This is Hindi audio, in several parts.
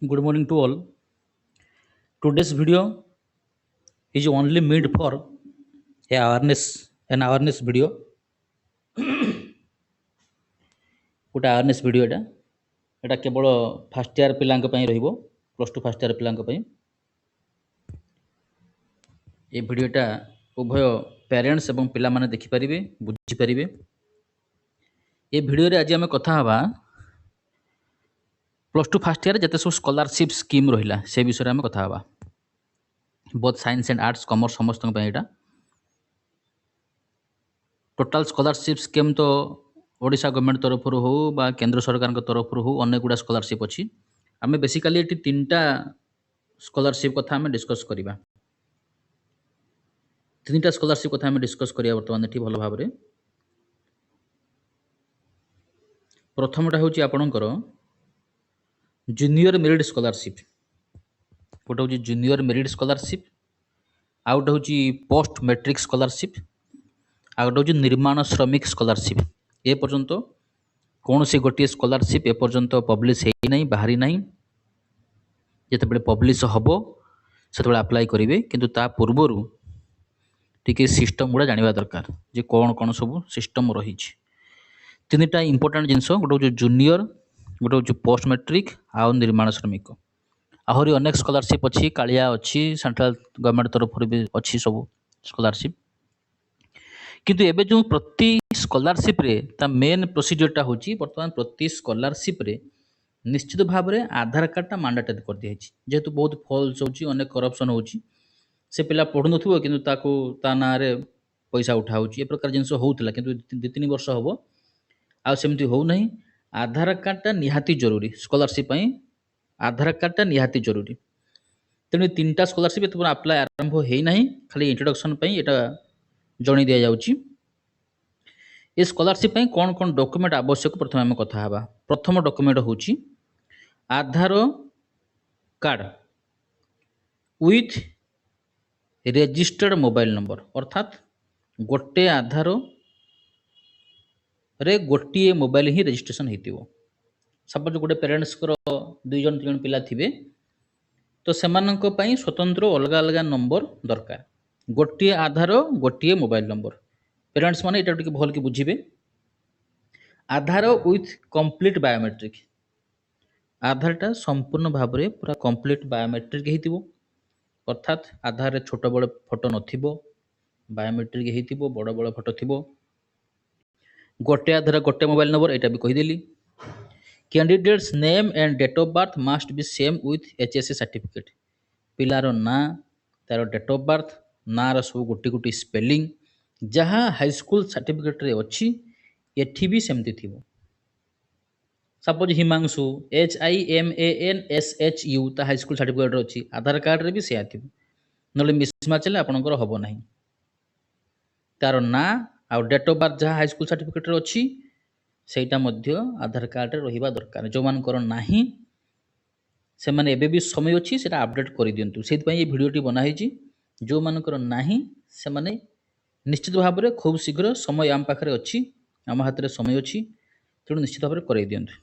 Good morning to all. Today's video is only made for an awareness video. ଗୋଟେ awareness video ଏଟା କେବଳ ଫାର୍ଷ୍ଟ ଇୟର ପିଲାଙ୍କ ପାଇଁ ରହିବ ପ୍ଲସ୍ ଟୁ ଫାର୍ଷ୍ଟ ଇୟର ପିଲାଙ୍କ ପାଇଁ। ଏ ଭିଡ଼ିଓଟା ଉଭୟ ପ୍ୟାରେଣ୍ଟସ୍ ଏବଂ ପିଲାମାନେ ଦେଖିପାରିବେ ବୁଝିପାରିବେ। ଏ ଭିଡ଼ିଓରେ ଆଜି ଆମେ କଥା ହେବା ପ୍ଲସ୍ ଟୁ ଫାର୍ଷ୍ଟ ଇୟର ଯେତେ ସବୁ ସ୍କଲାରସିପ୍ ସ୍କିମ୍ ରହିଲା ସେ ବିଷୟରେ ଆମେ କଥା ହେବା। Both science and arts commerce ସମସ୍ତଙ୍କ ପାଇଁ ଏଇଟା। ଟୋଟାଲ ସ୍କଲାରସିପ୍ ସ୍କିମ୍ ତ ଓଡ଼ିଶା ଗଭର୍ଣ୍ଣମେଣ୍ଟ ତରଫରୁ ହେଉ ବା କେନ୍ଦ୍ର ସରକାରଙ୍କ ତରଫରୁ ହେଉ ଅନେକ ଗୁଡ଼ା ସ୍କଲାରସିପ୍ ଅଛି। ଆମେ ବେସିକାଲି ଏଠି ତିନିଟା ସ୍କଲାରସିପ୍ କଥା ଆମେ ଡିସ୍କସ୍ କରିବା। ତିନିଟା ସ୍କଲାରସିପ୍ କଥା ଆମେ ଡିସ୍କସ୍ କରିବା ବର୍ତ୍ତମାନ ଏଠି ଭଲ ଭାବରେ। ପ୍ରଥମଟା ହେଉଛି ଆପଣଙ୍କର ଜୁନିୟର ମେରିଟ୍ ସ୍କଲାରସିପ୍। ଗୋଟେ ହେଉଛି ଜୁନିୟର ମେରିଟ୍ ସ୍କଲାରସିପ୍, ଆଉ ଗୋଟେ ହେଉଛି ପୋଷ୍ଟ ମେଟ୍ରିକ୍ ସ୍କଲାରସିପ୍, ଆଉ ଗୋଟେ ହେଉଛି ନିର୍ମାଣ ଶ୍ରମିକ ସ୍କଲାରସିପ୍। ଏ ପର୍ଯ୍ୟନ୍ତ କୌଣସି ଗୋଟିଏ ସ୍କଲାରସିପ୍ ଏପର୍ଯ୍ୟନ୍ତ ପବ୍ଲିଶ ହେଇନାହିଁ, ବାହାରି ନାହିଁ। ଯେତେବେଳେ ପବ୍ଲିଶ ହେବ ସେତେବେଳେ ଆପ୍ଲାଏ କରିବେ, କିନ୍ତୁ ତା ପୂର୍ବରୁ ଟିକେ ସିଷ୍ଟମ୍ ଗୁଡ଼ା ଜାଣିବା ଦରକାର ଯେ କ'ଣ କ'ଣ ସବୁ ସିଷ୍ଟମ୍ ରହିଛି। ତିନିଟା ଇମ୍ପୋର୍ଟାଣ୍ଟ ଜିନିଷ, ଗୋଟେ ହେଉଛି ଜୁନିୟର, ଗୋଟେ ହେଉଛି ପୋଷ୍ଟ ମେଟ୍ରିକ୍, ଆଉ ନିର୍ମାଣ ଶ୍ରମିକ। ଆହୁରି ଅନେକ ସ୍କଲାରସିପ୍ ଅଛି, କାଳିଆ ଅଛି, ସେଣ୍ଟ୍ରାଲ ଗଭର୍ଣ୍ଣମେଣ୍ଟ ତରଫରୁ ବି ଅଛି ସବୁ ସ୍କଲାରସିପ୍। କିନ୍ତୁ ଏବେ ଯେଉଁ ପ୍ରତି ସ୍କଲାରସିପ୍ରେ ତା ମେନ୍ ପ୍ରୋସିଜିଓରଟା ହେଉଛି ବର୍ତ୍ତମାନ ପ୍ରତି ସ୍କଲାରସିପ୍ରେ ନିଶ୍ଚିତ ଭାବରେ ଆଧାର କାର୍ଡ଼ଟା ମାଣ୍ଡାଟୋରି କରିଦିଆଯାଇଛି। ଯେହେତୁ ବହୁତ ଫଲ୍ସ ହେଉଛି, ଅନେକ କରପ୍ସନ୍ ହେଉଛି, ସେ ପିଲା ପଢ଼ୁନଥିବ କିନ୍ତୁ ତାକୁ ତା ନାଁରେ ପଇସା ଉଠା ହେଉଛି, ଏ ପ୍ରକାର ଜିନିଷ ହେଉଥିଲା। କିନ୍ତୁ 2-3 ବର୍ଷ ହେବ ଆଉ ସେମିତି ହେଉନାହିଁ। ଆଧାର କାର୍ଡ଼ଟା ନିହାତି ଜରୁରୀ ସ୍କଲାରସିପ୍ ପାଇଁ, ଆଧାର କାର୍ଡ଼ଟା ନିହାତି ଜରୁରୀ। ତେଣୁ ତିନିଟା ସ୍କଲାରସିପ୍ ଏତେ ଆପ୍ଲାଏ ଆରମ୍ଭ ହେଇନାହିଁ, ଖାଲି ଇଣ୍ଟ୍ରୋଡକ୍ସନ୍ ପାଇଁ ଏଇଟା ଜଣାଇ ଦିଆଯାଉଛି। ଏ ସ୍କଲାରସିପ୍ ପାଇଁ କ'ଣ କ'ଣ ଡକୁମେଣ୍ଟ ଆବଶ୍ୟକ ପ୍ରଥମେ ଆମେ କଥା ହେବା। ପ୍ରଥମ ଡକୁମେଣ୍ଟ ହେଉଛି Aadhaar card with registered mobile number, ଅର୍ଥାତ୍ ଗୋଟେ ଆଧାରରେ ଗୋଟିଏ ମୋବାଇଲ ହିଁ ରେଜିଷ୍ଟ୍ରେସନ୍ ହେଇଥିବ। ସପୋଜ ଗୋଟେ ପ୍ୟାରେଣ୍ଟସ୍ଙ୍କର 2-3 ପିଲା ଥିବେ, ତ ସେମାନଙ୍କ ପାଇଁ ସ୍ୱତନ୍ତ୍ର ଅଲଗା ଅଲଗା ନମ୍ବର ଦରକାର। ଗୋଟିଏ ଆଧାର ଗୋଟିଏ ମୋବାଇଲ ନମ୍ବର। ପ୍ୟାରେଣ୍ଟସ୍ ମାନେ ଏଇଟା ଟିକେ ଭଲକି ବୁଝିବେ। ଆଧାର ୱିଥ୍ କମ୍ପ୍ଲିଟ୍ ବାୟୋମେଟ୍ରିକ୍, ଆଧାରଟା ସମ୍ପୂର୍ଣ୍ଣ ଭାବରେ ପୁରା କମ୍ପ୍ଲିଟ୍ ବାୟୋମେଟ୍ରିକ୍ ହେଇଥିବ, ଅର୍ଥାତ୍ ଆଧାରରେ ଛୋଟ ବଡ଼ ଫଟୋ ନଥିବ, ବାୟୋମେଟ୍ରିକ୍ ହେଇଥିବ, ବଡ଼ ବଡ଼ ଫଟୋ ଥିବ। ଗୋଟେ ଆଧାର ଗୋଟେ ମୋବାଇଲ ନମ୍ବର, ଏଇଟା ବି କହିଦେଲି। Candidates name and date of birth mast B same with HSC certificate. ପିଲାର ନାଁ, ତାର ଡେଟ୍ ଅଫ୍ ବାର୍ଥ, ନାଁର ସବୁ ଗୋଟି ଗୋଟି ସ୍ପେଲିଂ ଯାହା ହାଇସ୍କୁଲ ସାର୍ଟିଫିକେଟ୍ରେ ଅଛି ଏଠି ବି ସେମିତି ଥିବ। ସପୋଜ ହିମାଂଶୁ HIMANSHU ତା ହାଇସ୍କୁଲ ସାର୍ଟିଫିକେଟ୍ରେ ଅଛି, ଆଧାର କାର୍ଡ଼ରେ ବି ସେୟା ଥିବ, ନହେଲେ ମିସମ୍ୟାଚ୍ ହେଲେ ଆପଣଙ୍କର ହେବ ନାହିଁ। ତାର ନାଁ ଆଉ ଡେଟ୍ ଅଫ୍ ବାର୍ଥ ଯାହା ହାଇସ୍କୁଲ ସାର୍ଟିଫିକେଟ୍ରେ ଅଛି ସେଇଟା ମଧ୍ୟ ଆଧାର କାର୍ଡ଼ରେ ରହିବା ଦରକାର। ଯେଉଁମାନଙ୍କର ନାହିଁ ସେମାନେ ଏବେ ବି ସମୟ ଅଛି, ସେଇଟା ଆପଡ଼େଟ୍ କରିଦିଅନ୍ତୁ। ସେଇଥିପାଇଁ ଏ ଭିଡ଼ିଓଟି ବନା ହେଇଛି। ଯେଉଁମାନଙ୍କର ନାହିଁ ସେମାନେ ନିଶ୍ଚିତ ଭାବରେ ଖୁବ୍ ଶୀଘ୍ର, ସମୟ ଆମ ପାଖରେ ଅଛି, ଆମ ହାତରେ ସମୟ ଅଛି, ତେଣୁ ନିଶ୍ଚିତ ଭାବରେ କରାଇ ଦିଅନ୍ତୁ।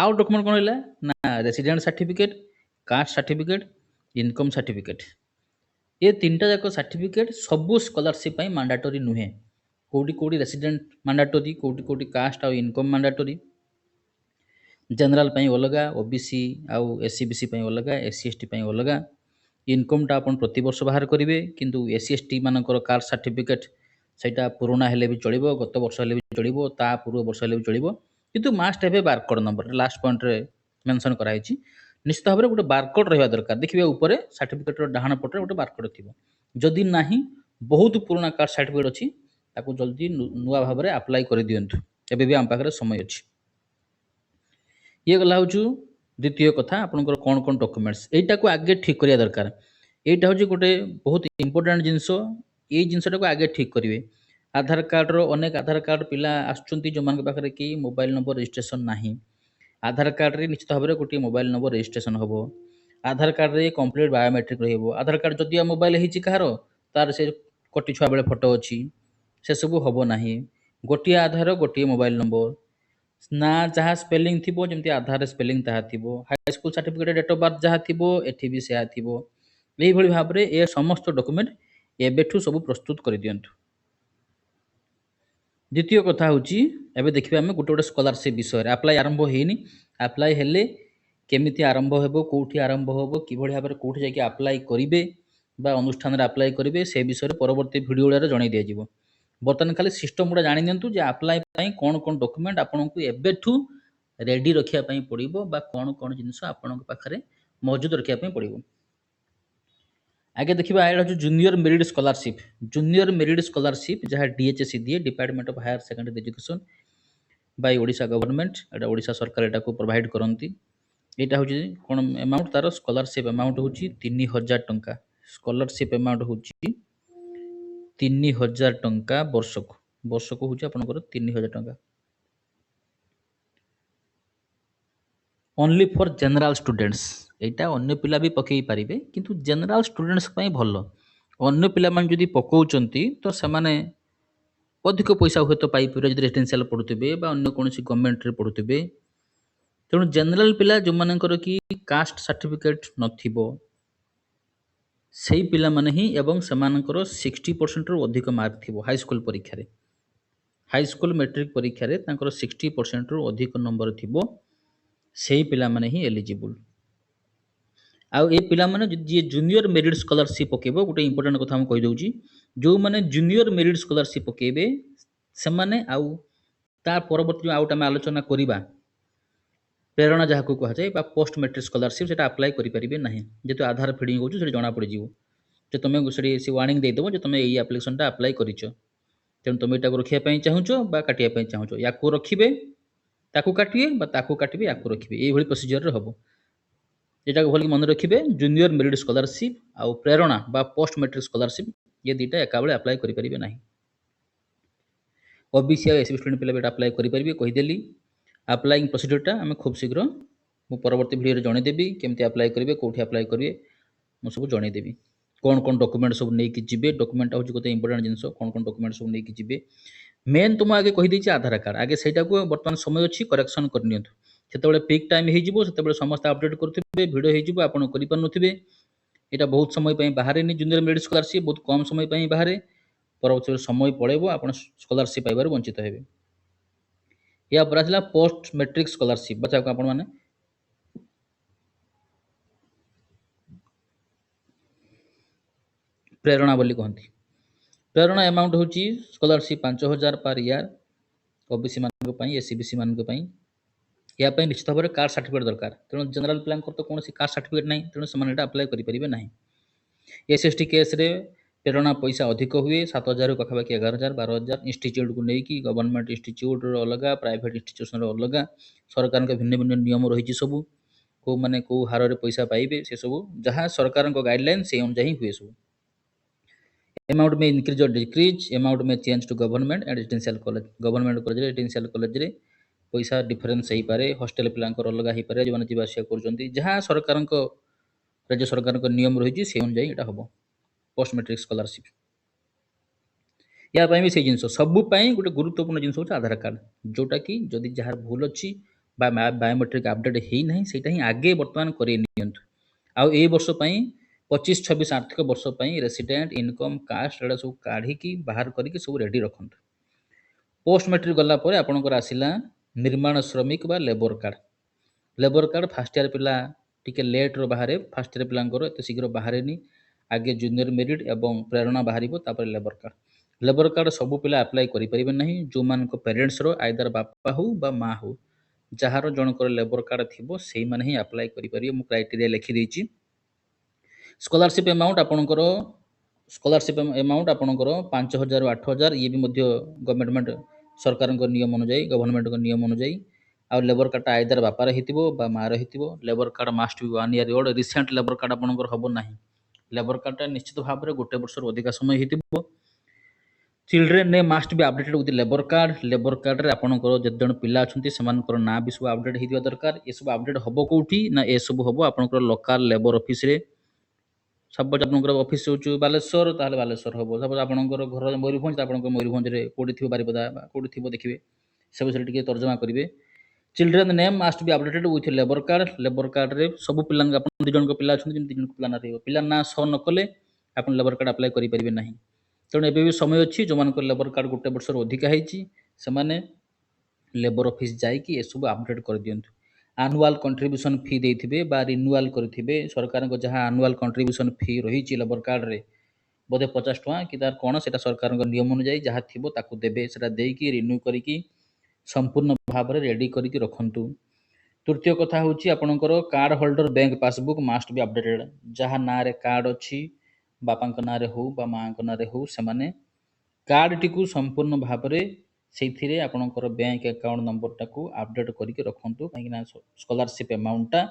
ଆଉ ଡକୁମେଣ୍ଟ କ'ଣ ରହିଲା ନା resident certificate, caste certificate, income certificate. ଏ ତିନିଟା ଯାକ ସାର୍ଟିଫିକେଟ୍ ସବୁ ସ୍କଲାରସିପ୍ ପାଇଁ ମାଣ୍ଡାଟୋରି ନୁହେଁ। କେଉଁଠି କେଉଁଠି ରେସିଡେଣ୍ଟ ମାଣ୍ଡାଟୋରି, କେଉଁଠି କେଉଁଠି କାଷ୍ଟ ଆଉ ଇନକମ୍ ମାଣ୍ଡାଟୋରି। ଜେନେରାଲ ପାଇଁ ଅଲଗା, OBC ଆଉ SC/BC ପାଇଁ ଅଲଗା, SC/ST ପାଇଁ ଅଲଗା। ଇନକମ୍ଟା ଆପଣ ପ୍ରତିବର୍ଷ ବାହାର କରିବେ, କିନ୍ତୁ SC/ST ମାନଙ୍କର କାଷ୍ଟ ସାର୍ଟିଫିକେଟ୍ ସେଇଟା ପୁରୁଣା ହେଲେ ବି ଚଳିବ, ଗତ ବର୍ଷ ହେଲେ ବି ଚଳିବ, ତା ପୂର୍ବ ବର୍ଷ ହେଲେ ବି ଚଳିବ, କିନ୍ତୁ ମାଷ୍ଟ ହେବେ ବାରକୋଡ଼ ନମ୍ବର। ଲାଷ୍ଟ ପଏଣ୍ଟରେ ମେନସନ୍ କରାହେଇଛି। ନିଶ୍ଚିତ ଭାବରେ ଗୋଟେ ବାରକୋଡ଼ ରହିବା ଦରକାର। ଦେଖିବେ ଉପରେ ସାର୍ଟିଫିକେଟ୍ର ଡାହାଣ ପଟରେ ଗୋଟେ ବାରକୋଡ଼ ଥିବ। ଯଦି ନାହିଁ, ବହୁତ ପୁରୁଣା କାଷ୍ଟ ସାର୍ଟିଫିକେଟ୍ ଅଛି, ତାକୁ ଜଲ୍ଦି ନୂଆ ଭାବରେ ଆପ୍ଲାଏ କରିଦିଅନ୍ତୁ, ଏବେ ବି ଆମ ପାଖରେ ସମୟ ଅଛି। ଇଏ ଗଲା ହେଉଛି ଦ୍ୱିତୀୟ କଥା, ଆପଣଙ୍କର କ'ଣ କ'ଣ ଡକୁମେଣ୍ଟସ୍ ଏଇଟାକୁ ଆଗେ ଠିକ୍ କରିବା ଦରକାର। ଏଇଟା ହେଉଛି ଗୋଟେ ବହୁତ ଇମ୍ପୋର୍ଟାଣ୍ଟ ଜିନିଷ। ଏଇ ଜିନିଷଟାକୁ ଆଗେ ଠିକ୍ କରିବେ। ଆଧାର କାର୍ଡ଼ର ଅନେକ ଆଧାର କାର୍ଡ଼ ପିଲା ଆସୁଛନ୍ତି ଯେଉଁମାନଙ୍କ ପାଖରେ କି ମୋବାଇଲ ନମ୍ବର ରେଜିଷ୍ଟ୍ରେସନ୍ ନାହିଁ। ଆଧାର କାର୍ଡ଼ରେ ନିଶ୍ଚିତ ଭାବରେ ଗୋଟିଏ ମୋବାଇଲ ନମ୍ବର ରେଜିଷ୍ଟ୍ରେସନ୍ ହେବ। ଆଧାର କାର୍ଡ଼ରେ କମ୍ପ୍ଲିଟ୍ ବାୟୋମେଟ୍ରିକ୍ ରହିବ। ଆଧାର କାର୍ଡ଼ ଯଦି ମୋବାଇଲ ହେଇଛି କାହାର, ତାର ସେ କଟି ଛୁଆ ବେଳେ ଫଟୋ ଅଛି, ସେସବୁ ହେବ ନାହିଁ। ଗୋଟିଏ ଆଧାର ଗୋଟିଏ ମୋବାଇଲ ନମ୍ବର। ନା ଯାହା ସ୍ପେଲିଂ ଥିବ ଯେମିତି ଆଧାରରେ ସ୍ପେଲିଂ ତାହା ଥିବ, high school certificate date of birth ଯାହା ଥିବ ଏଠି ବି ସେୟା ଥିବ। ଏଇଭଳି ଭାବରେ ଏ ସମସ୍ତ ଡକୁମେଣ୍ଟ ଏବେଠୁ ସବୁ ପ୍ରସ୍ତୁତ କରିଦିଅନ୍ତୁ। ଦ୍ୱିତୀୟ କଥା ହେଉଛି ଏବେ ଦେଖିବା ଆମେ ଗୋଟେ ଗୋଟେ ସ୍କଲାରସିପ୍ ବିଷୟରେ। ଆପ୍ଲାଏ ଆରମ୍ଭ ହେଇନି, ଆପ୍ଲାଏ ହେଲେ କେମିତି ଆରମ୍ଭ ହେବ, କେଉଁଠି ଆରମ୍ଭ ହେବ, କିଭଳି ଭାବରେ କେଉଁଠି ଯାଇକି ଆପ୍ଲାଏ କରିବେ ବା ଅନୁଷ୍ଠାନରେ ଆପ୍ଲାଏ କରିବେ ସେ ବିଷୟରେ ପରବର୍ତ୍ତୀ ଭିଡ଼ିଓରେ ଜଣାଇ ଦିଆଯିବ। ବର୍ତ୍ତମାନ ଖାଲି ସିଷ୍ଟମ୍ ଗୁଡ଼ା ଜାଣି ନିଅନ୍ତୁ ଯେ ଆପ୍ଲାଏ ପାଇଁ କ'ଣ କ'ଣ ଡକୁମେଣ୍ଟ ଆପଣଙ୍କୁ ଏବେଠୁ ରେଡ଼ି ରଖିବା ପାଇଁ ପଡ଼ିବ ବା କ'ଣ କ'ଣ ଜିନିଷ ଆପଣଙ୍କ ପାଖରେ ମହଜୁଦ ରଖିବା ପାଇଁ ପଡ଼ିବ। ଆगे देखिए एटा जो junior merit scholarship, junior merit scholarship जहाँ डीएचएससी दिए, department of higher secondary education by Odisha government, एटा ओडिशा सरकार एटा को प्रोवाइड करती। एटा हूँ कौन अमाउंट तार स्कॉलरशिप अमाउंट हूँ 3000 टंका। स्कॉलरशिप अमाउंट हूँ 3000 टंका वर्षक, वर्षक हूँ आपंकर 3000 टंका। ओनली फॉर जनरल स्टूडेंट्स, एटा अन्य पिला भी पकई पारिबे किंतु जनरल स्टूडेंट्स पई भलो। अन्य पिला मान जदि पकाउचंती तो सेमाने अधिक पैसा हुए तो पाई परिबे जदि रेसिडेंशियल पढुथिबे बा अन्य कोनोसी गवर्नमेंट रे पढुथिबे। तेणु जनरल पिला जो मानकर कि कास्ट सर्टिफिकेट नथिबो सेही पिला माने ही एवं सेमानकर 60% रु अधिक मार्क थिबो हाई स्कूल परीक्षा रे, हाई स्कूल मैट्रिक परीक्षा रे तांकर 60% रु अधिक नंबर थिबो सेही पिला माने ही एलिजिबल। आउ ए पिला माने जे जूनियर मेरिट स्कॉलरशिप पकेबो, गोटे इंपोर्टेंट कथा हम कहि दउची, जो माने जूनियर मेरिट स्कॉलरशिप पकेबे से माने आउ ता परवर्ती आउट हम आलोचना करिबा प्रेरणा जहाँ को कहा जाए बा पोस्ट मैट्रिक स्कॉलरशिप सेटा अप्लाई करि परिबे नाही। जेतो आधार फीडिंग होउछ से जणा पड़ि जीवो जे तुमे से वार्निंग दे देबो जे तुमे एई एप्लीकेशन टा अप्लाई करिचो, तेणु तुम एटा रखिया पई चाहूचो बा काटिया पई चाहूचो, याकू रखिबे ताकू काटिबे बा ताकू काटिबे याकू रखिबे, एई भली प्रोसीजर रे हबो। एटा भल मन रखिबे जूनियर मेरिट स्कॉलरशिप आउ प्रेरणा बा पोस्ट मैट्रिक स्कॉलरशिप ये दुईटा एका बेले अप्लाई करि परिबे नाही। ओबीसी आ एससी स्टूडेंट पिला बेटा अप्लाई करि परिबे कहिदेली। अप्लाइंग प्रोसीजरटा आम खूब शीघ्र मु परवर्ती भिडियो जनईदेवी केमती अप्लाई करेंगे कौटी अप्लाई करेंगे मुझे सब जनईदेवी। कौन कौन डॉक्यूमेंट सब नहीं जी डॉक्यूमेंट हूँ गोटे इंपोर्टेंट जिनस कौन कौन डॉक्यूमेंट सब नहीं जी मेन तुम आगे कहीदे आधार कार्ड आगे से बर्तमान समय अच्छी करेक्शन करनी से पिक टाइम हो समस्त अपडेट करेंगे भिड हो आप यहाँ बहुत समय बाहर जूनियर मेरिट स्कॉलरशिप बहुत कम समय बाहर परवर्त समय पड़ेब आप स्कॉलरशिप पाइबार वंचित हेबे। या पर आसला पोस्ट मैट्रिक स्कॉलरशिप बच्चा को आपण माने प्रेरणा बोली कहती। प्रेरणा अमाउंट हूँ स्कॉलरशिप 5000 पर ईयर ओबीसी मान एससीबीसी मान या निश्चित भाव में कास्ट सर्टिफिकेट दरकार। तेणु जनरल प्लान तो कौन कास्ट सर्टिफिकेट ना तेणु से अप्लाई करेंगे ना। एसएसटी केस रे प्रेरणा पैसा अधिक हुए 7000 पाखापाखि 11000 12000 इंस्टीट्यूट को लेकिन गवर्नमेंट इंस्टीट्यूट अलग प्राइवेट इंस्टीट्यूशन अलग सरकार के भिन्न भिन्न नियम रही सब कौ मैंने कौ हार में पैसा पाइबे से सब जहाँ सरकार गाइडलाइन से अनुजा ही हुए सब। अमाउंट में इंक्रीज और डिक्रीज अमाउंट में change to government and residential college government college residential college रे पैसा डिफरेन्स हो पारे हॉस्टल पिलांकर अलग हो पारे जो मैंने जावासिया कर जहाँ सरकार राज्य सरकार नियम रही से अनुजाई यहाँ हम पोस्ट मैट्रिक स्कॉलरशिप या भी से जिन सबूपाई गोटे गुरुत्वपूर्ण जिन हूँ आधार कार्ड जोटा कि जदि जार भूल अच्छी बायोमेट्रिक अपडेट होना ही ही आगे बर्तमान कर वर्ष 25-26 आर्थिक वर्ष रेसिडेंट इनकम कास्ट एटा सब काढ़ी बाहर करके सब रेडी रखु। पोस्ट मैट्रिक गलापर आपंकर आसला निर्माण श्रमिक बा लेबर कार्ड फास्ट ईयर पिला टिके लेट रो बाहर फास्ट ईयर पिलांकर एत शीघ्र बाहर आगे जूनियर मेरिट एवं प्रेरणा बाहर लेबर कार्ड सब पिला अप्लाई करें ना जो मान पेरेंट्स रो आइदर बापा हो बा माँ हो जार जनकर लेबर कार्ड थी से मैंने ही अप्लाई करेंगे। मु क्राइटेरिया लिखिदी स्कॉलरशिप अमाउंट आपणकर स्कॉलरशिप अमाउंट आपणकर 5000 8000 ये भी गवर्नमेंट सरकार नियम अनुजाई गवर्नमेंट नियम अनुजाई आ लेबर कार्ड आइदर बापार हो मार हो labour card must be 1 year old recent labour card आपणकर हम ना लेबर कार्ड निश्चित भाव में गोटे वर्ष अधिक समय हो चिल्ड्रेन ने must be updated with labour card रे आपणकर जत जन पिला अच्छा से ना भी सब अपडेट होता दरकार ये सब अपडेट हम कौटी ना ये सब हम आपणकर लोकल लेबर ऑफिस रे सपोज आपंकर ऑफिस हो बालेश्वर ताले बालेश्वर हम सपोज आपंकर घर मयूरभंज आप मयूरभंज कौटी थी बारिपदा कौटी थी देखिए से विषय टी तर्जमा करेंगे children name must be updated with labour card रे सब पिला अपन 2 जन को पिला अछन 2 जन को पिला ना रहइबो पिला ना सह न कले अपन लेबर कार्ड अप्लाई करि परिबे नाही तेणु एबे भी समय अछि जो मान को लेबर कार्ड गोटे वर्ष अधिक है से माने लेबर ऑफिस जाइकी ए सब अपडेट कर दियंतु एनुअल कंट्रीब्यूशन फी देथिबे बा रिन्यूअल करथिबे सरकार को जहां एनुअल कंट्रीब्यूशन फी रही लेबर कार्ड रे बोधे 50 टका कि तार कौन से सरकार नियम अनुଯାयी जहाँ थी ताकू देवे से देकी रिन्यू करी संपूर्ण भाव में रेडी करके रखु तृतीय कथा हूँ आपणकर card holder bank passbook must be updated जहाँ ना रे कार्ड अच्छी बापा ना हो बा माँ ना हो से कार्ड टी संपूर्ण भाव में से आपणकर बैंक अकाउंट नंबर टाक अपडेट करके रखु कहीं स्कॉलरशिप अमाउंटा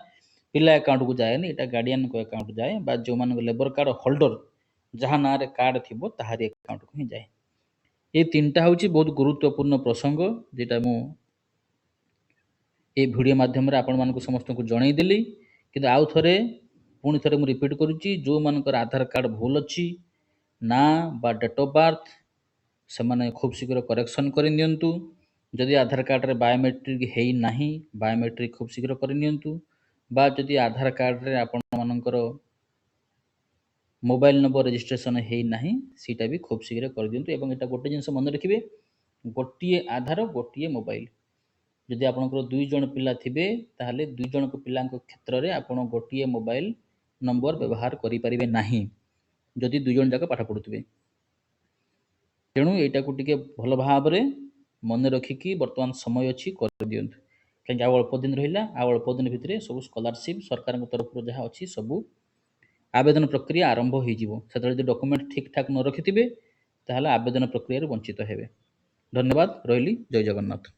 पिला अकाउंट को जाए यहाँ गार्डियन को अकाउंट जाए बा जो मान लेबर कार्ड होल्डर जहाँ ना रे कार्ड थी ताहारी अकाउंट को ही जाए ये 3टा हूँ बहुत गुरुत्वपूर्ण प्रसंग जेटा मु ये वीडियो माध्यम आपण मानक समस्त को जनईदेली कि आउ थे पुणी थे मुझे रिपीट करुच्ची जो मानकर आधार कार्ड भूल अच्छी ना बा डेट ऑफ बर्थ से माने खूब शीघ्र करेक्शन करनियंतु जदि आधार कार्ड रे बायोमेट्रिक है नहीं बायोमेट्रिक खूब शीघ्र करनियंतु बा जदि आधार कार्ड रे आपण मानकर मोबाइल नंबर रजिस्ट्रेशन है नहीं सीटा भी खूब शीघ्र कर दिंतु एवं एटा गोटे जिनस मन रखिए गोटे आधार गोटे मोबाइल जदि आपंकर 2 जन पिला थिबे ताहले 2 जन को पिला क्षेत्र में आपण गोटे मोबाइल नंबर व्यवहार करें नहीं जदि 2 जन जाक पाठ पढ़ुवे तेणु यहाँ को टे भल भाव में मन रखिकी बर्तमान समय अच्छी कर दिंतु कहीं अल्प दिन रहा अल्प दिन भितर सब स्कॉलरशिप सरकार तरफ जहाँ अच्छी सब आवेदन प्रक्रिया आरंभ हो डॉक्यूमेंट ठीक ठाक न रखिथे ताहले आवेदन प्रक्रिया वंचित हेबे। धन्यवाद रही जय जगन्नाथ।